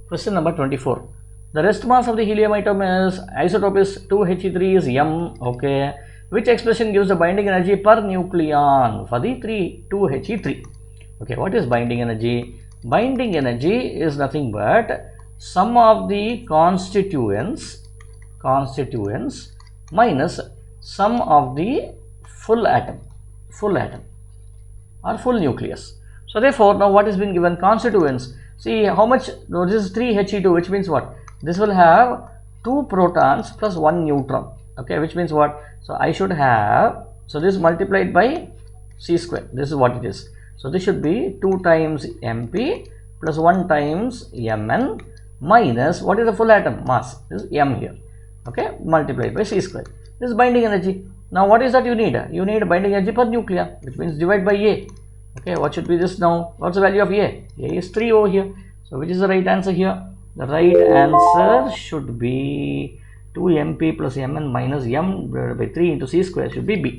Question number 24. The rest mass of the helium isotope is 2He3 is m. Okay. Which expression gives the binding energy per nucleon for the 2He3? Okay. What is binding energy? Binding energy is nothing but sum of the constituents minus sum of the full atom or full nucleus. So therefore, now what has been given? Constituents. See how much? No, this is 3He2, which means what? This will have 2 protons plus 1 neutron. Okay, which means what? So I should have, so this multiplied by c square. This is what it is. So this should be 2 times mp plus 1 times mn minus, what is the full atom mass? This is m here. Okay, multiplied by c square. This is binding energy. Now what is that you need? You need binding energy per nucleon, which means divide by A. Okay, what should be this now? What's the value of A? A is 3 over here. So which is the right answer here? The right answer should be 2mp plus mn minus m divided by 3 into c square should be B.